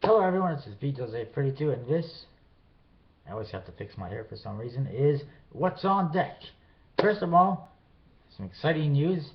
Hello everyone, this is VJose32 and this, I always have to fix my hair for some reason, is What's on Deck. First of all, some exciting news.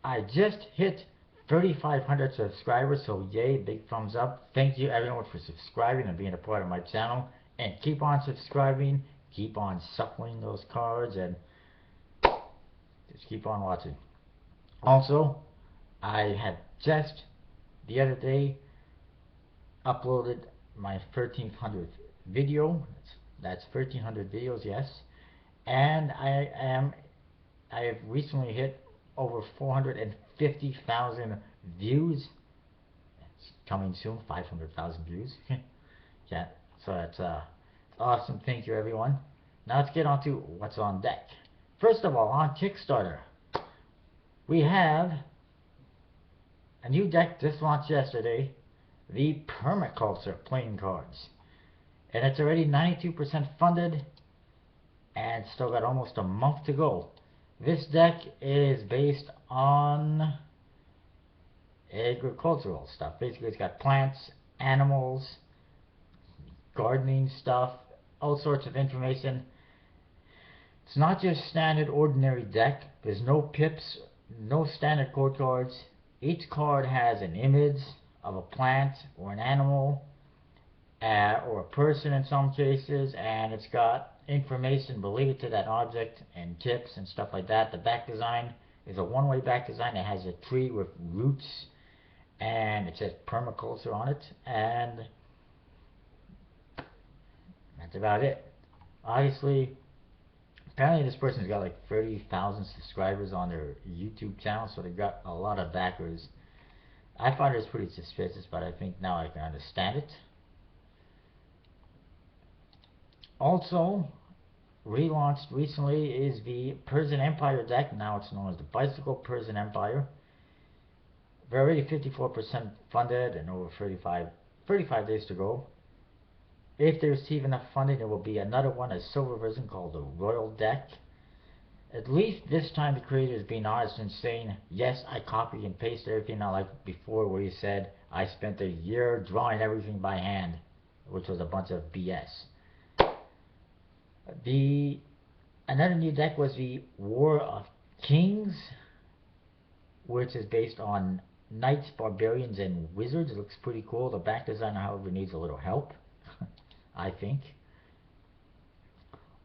I just hit 3,500 subscribers, so yay, big thumbs up. Thank you everyone for subscribing and being a part of my channel. And keep on subscribing, keep on shuffling those cards, and just keep on watching. Also, I had just the other day uploaded my 1300th video. That's 1300 videos, yes. And I have recently hit over 450,000 views. It's coming soon, 500,000 views. Yeah, so that's awesome. Thank you everyone. Now let's get on to what's on deck. First of all, on Kickstarter, we have a new deck just launched yesterday, the Permaculture playing cards, and it's already 92% funded and still got almost a month to go. This deck is based on agricultural stuff. Basically, it's got plants, animals, gardening stuff, all sorts of information. It's not just standard ordinary deck. There's no pips, no standard code cards. Each card has an image of a plant or an animal or a person in some cases, and it's got information related to that object and tips and stuff like that. The back design is a one-way back design. It has a tree with roots and it says permaculture on it, and that's about it. Obviously, apparently this person's got like 30,000 subscribers on their YouTube channel, so they got a lot of backers. I find it was pretty suspicious, but I think now I can understand it. Also, relaunched recently is the Persian Empire deck. Now it's known as the Bicycle Persian Empire. They're already 54% funded and over 35 days to go. If they receive enough funding, there will be another one, a silver version called the Royal deck. At least this time the creator is being honest and saying, yes, I copy and paste everything, not like before where he said, I spent a year drawing everything by hand, which was a bunch of BS. Another new deck was the War of Kings, which is based on knights, barbarians, and wizards. It looks pretty cool. The back design, however, needs a little help, I think.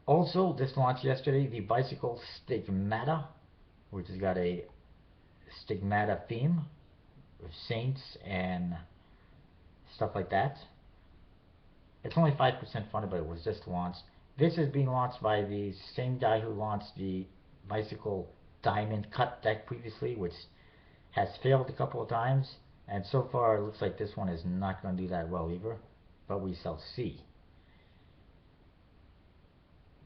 Also, this launched yesterday, the Bicycle Stigmata, which has got a stigmata theme with saints and stuff like that. It's only 5% funded, but it was just launched. This is being launched by the same guy who launched the Bicycle Diamond Cut deck previously, which has failed a couple of times, and so far it looks like this one is not going to do that well either, but we shall see.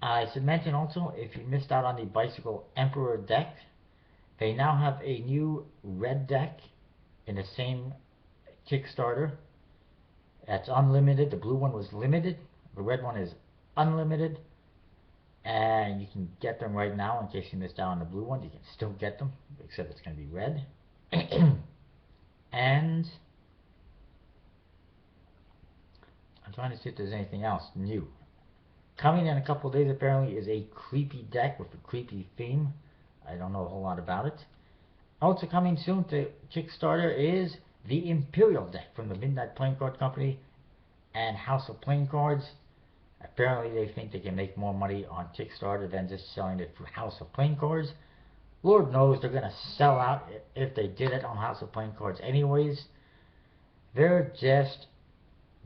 I should mention also, if you missed out on the Bicycle Emperor deck, they now have a new red deck in the same Kickstarter. That's unlimited. The blue one was limited. The red one is unlimited. And you can get them right now in case you missed out on the blue one. You can still get them, except it's going to be red. And I'm trying to see if there's anything else new. Coming in a couple of days apparently is a creepy deck with a creepy theme. I don't know a whole lot about it. Also coming soon to Kickstarter is the Imperial deck from the Midnight Playing Card Company and House of Playing Cards. Apparently they think they can make more money on Kickstarter than just selling it for House of Playing Cards. Lord knows they're going to sell out if they did it on House of Playing Cards anyways. They're just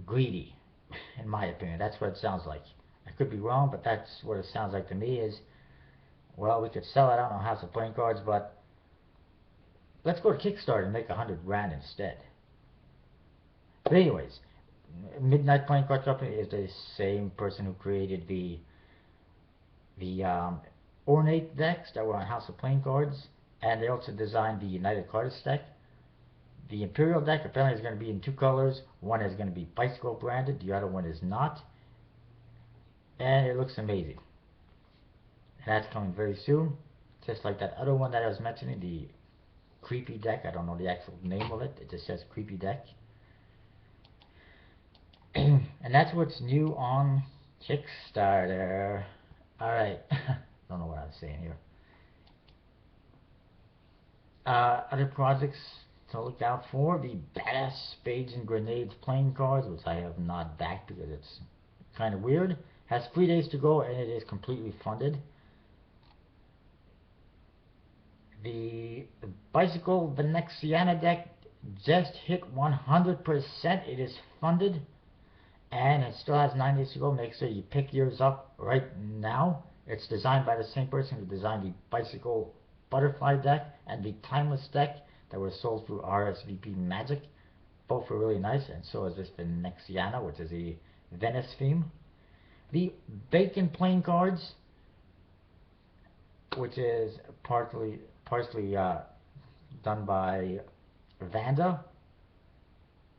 greedy, in my opinion. That's what it sounds like. I could be wrong, but that's what it sounds like to me is, well, we could sell it out on House of Playing Cards, but let's go to Kickstarter and make 100 grand instead. But anyways, Midnight Playing Card Company is the same person who created the ornate decks that were on House of Playing Cards, and they also designed the United Cardists deck. The Imperial deck apparently is going to be in two colors. One is going to be Bicycle branded, the other one is not. And it looks amazing. And that's coming very soon. Just like that other one that I was mentioning, the Creepy deck. I don't know the actual name of it. It just says Creepy deck. And that's what's new on Kickstarter. Alright. Don't know what I was saying here. Other projects to look out for: the Badass Spades and Grenades playing cards, which I have not backed because it's kind of weird. Has 3 days to go and it is completely funded. The Bicycle Venexiana deck just hit 100%. It is funded and it still has 9 days to go. Make sure you pick yours up right now. It's designed by the same person who designed the Bicycle Butterfly deck and the Timeless deck that was sold through RSVP Magic. Both are really nice, and so is this Venexiana, which is a Venice theme. The Bacon playing cards, which is partially done by Vanda,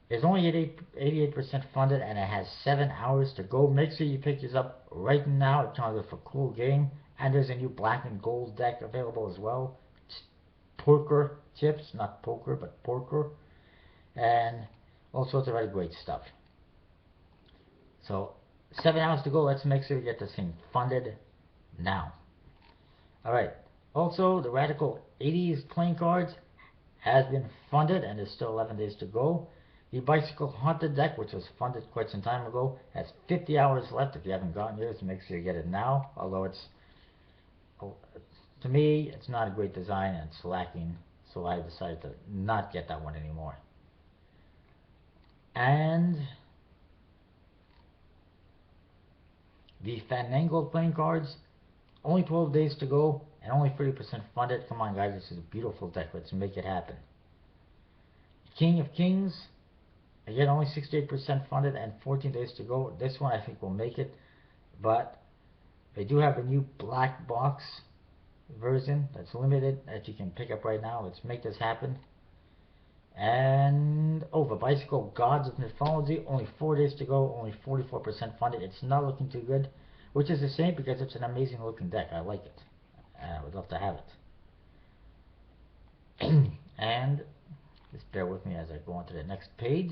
is only 88% funded and it has 7 hours to go. Make sure you pick this up right now. It comes with a cool game, and there's a new black and gold deck available as well. It's poker chips, not poker, but poker, and all sorts of other great stuff. So 7 hours to go. Let's make sure we get this thing funded now. Alright, also the Radical 80s playing cards has been funded and there's still 11 days to go. The Bicycle Haunted deck, which was funded quite some time ago, has 50 hours left. If you haven't gotten yours, make sure you get it now. Although it's, to me, it's not a great design and it's lacking, so I decided to not get that one anymore. And the Fandangled playing cards, only 12 days to go and only 30% funded. Come on, guys, this is a beautiful deck. Let's make it happen. King of Kings, again, only 68% funded and 14 days to go. This one I think will make it, but they do have a new black box version that's limited that you can pick up right now. Let's make this happen. And the Bicycle Gods of Mythology, only 4 days to go, only 44% funded. It's not looking too good, which is a shame because it's an amazing looking deck. I like it. I would love to have it. And just bear with me as I go on to the next page.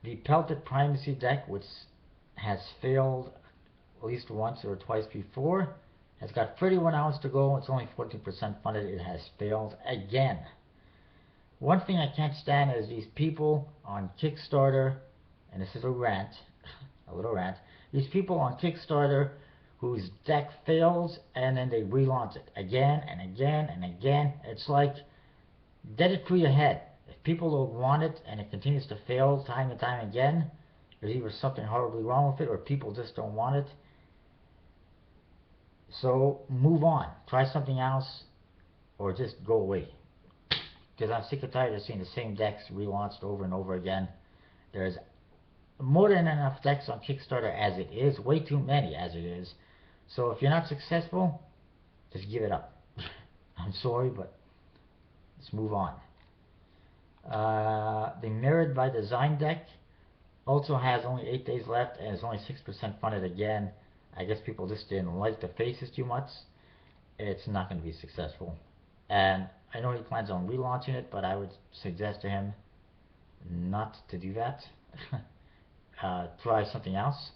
The Pelted Primacy deck, which has failed at least once or twice before, has got 31 hours to go. It's only 14% funded. It has failed again. One thing I can't stand is these people on Kickstarter, and this is a rant, a little rant, these people on Kickstarter whose deck fails and then they relaunch it again and again and again. It's like, get it through your head. If people don't want it and it continues to fail time and time again, there's either something horribly wrong with it or people just don't want it. So move on. Try something else or just go away. Because I'm sick and tired of seeing the same decks relaunched over and over again. There's more than enough decks on Kickstarter as it is. Way too many as it is. So if you're not successful, just give it up. I'm sorry, but let's move on. The Mirrored by Design deck also has only 8 days left and is only 6% funded again. I guess people just didn't like the faces too much. It's not going to be successful. And I know he plans on relaunching it, but I would suggest to him not to do that. Try something else.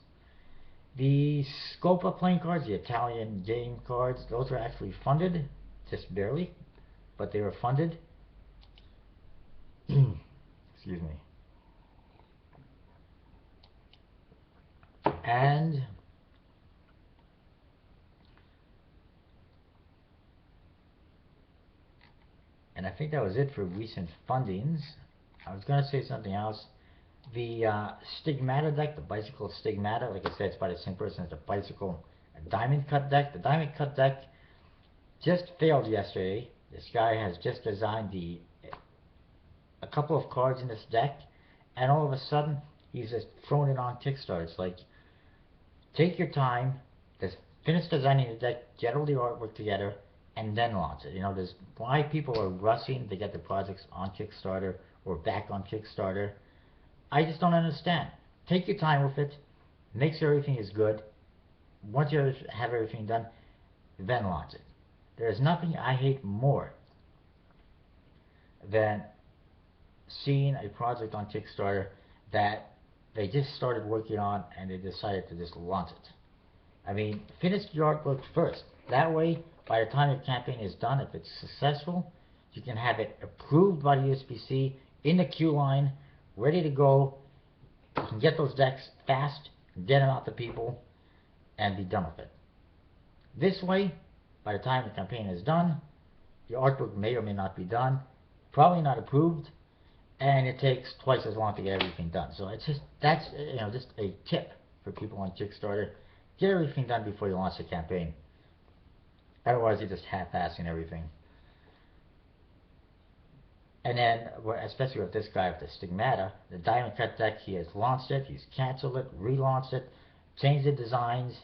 The Scopa playing cards, the Italian game cards, those are actually funded, just barely, but they were funded. Excuse me. And I think that was it for recent fundings. I was going to say something else. The Stigmata deck, the Bicycle Stigmata, like I said, it's by the same person as the Bicycle Diamond Cut deck. The Diamond Cut deck just failed yesterday. This guy has just designed a couple of cards in this deck, and all of a sudden, he's just thrown it on Kickstarter. It's like, take your time, just finish designing the deck, get all the artwork together, and then launch it. You know, there's why people are rushing to get the projects on Kickstarter or back on Kickstarter. I just don't understand. Take your time with it, make sure everything is good. Once you have everything done, then launch it. There's nothing I hate more than seeing a project on Kickstarter that they just started working on and they decided to just launch it. I mean, finish the artwork first. That way, by the time your campaign is done, if it's successful, you can have it approved by the USPC, in the queue line, ready to go. You can get those decks fast, get them out to people, and be done with it. This way, by the time the campaign is done, your artwork may or may not be done, probably not approved, and it takes twice as long to get everything done. So it's just, that's, just a tip for people on Kickstarter. Get everything done before you launch the campaign. Otherwise, you're just half-assing everything. And then, especially with this guy with the Stigmata, the Diamond Cut deck, he has launched it, he's canceled it, relaunched it, changed the designs,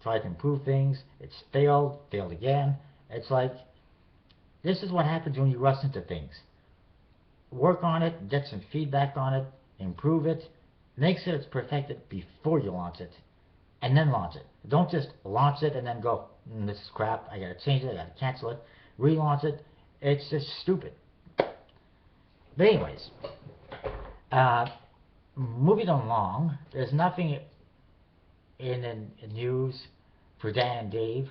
tried to improve things, it's failed again. It's like, this is what happens when you rush into things. Work on it, get some feedback on it, improve it, make sure it's perfected before you launch it, and then launch it. Don't just launch it and then go, this is crap, I gotta change it, I gotta cancel it, relaunch it. It's just stupid. But anyways, moving along, there's nothing in the news for Dan and Dave,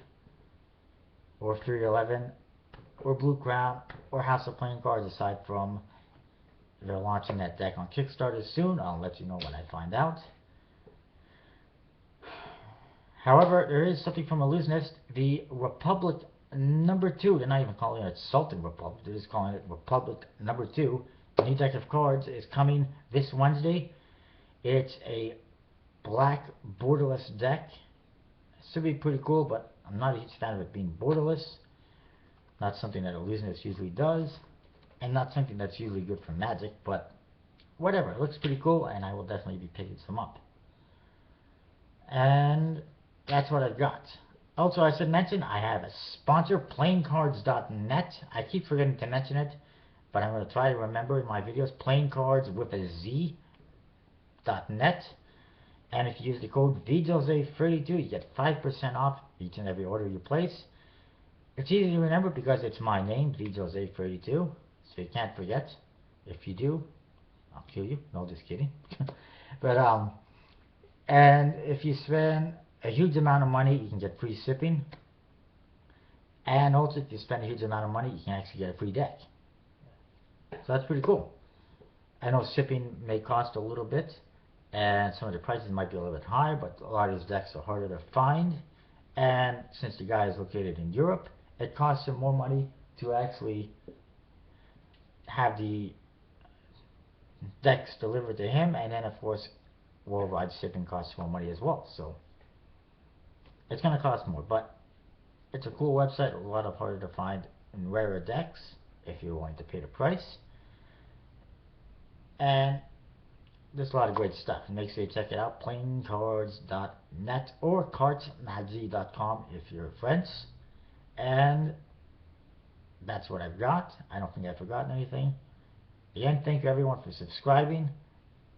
or 311, or Blue Crown, or House of Playing Cards, aside from they're launching that deck on Kickstarter soon. I'll let you know when I find out. However, there is something from Illusionist. The Republic #2, they're not even calling it Sultan Republic, they're just calling it Republic #2. The new deck of cards is coming this Wednesday. It's a black borderless deck. It should be pretty cool, but I'm not a huge fan of it being borderless. Not something that Illusionist usually does, and not something that's usually good for Magic, but whatever. It looks pretty cool, and I will definitely be picking some up. And that's what I've got. Also, I should mention, I have a sponsor, playingcards.net. I keep forgetting to mention it, but I'm going to try to remember in my videos, playingcards with a Z.net. And if you use the code VJose32, you get 5% off each and every order you place. It's easy to remember because it's my name, VJose32, so you can't forget. If you do, I'll kill you. No, just kidding. But, and if you spend a huge amount of money, you can get free shipping. And also, if you spend a huge amount of money, you can actually get a free deck. So that's pretty cool. I know shipping may cost a little bit, and some of the prices might be a little bit higher, but a lot of these decks are harder to find. And since the guy is located in Europe, it costs him more money to actually have the decks delivered to him, and then of course worldwide shipping costs more money as well. So it's going to cost more, but it's a cool website, a lot of harder to find and rarer decks if you're willing to pay the price. And there's a lot of great stuff. Make sure you check it out, playingcards.net or cartsmagy.com if you're friends. And that's what I've got. I don't think I've forgotten anything. Again, thank you everyone for subscribing.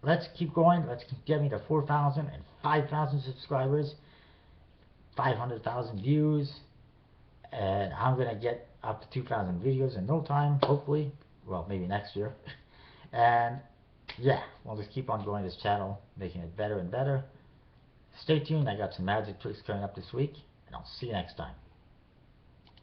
Let's keep going. Let's get me to 4,000 and 5,000 subscribers, 500,000 views, and I'm going to get up to 2,000 videos in no time, hopefully. Well, maybe next year. And yeah, we'll just keep on growing this channel, making it better and better. Stay tuned. I got some magic tricks coming up this week, and I'll see you next time.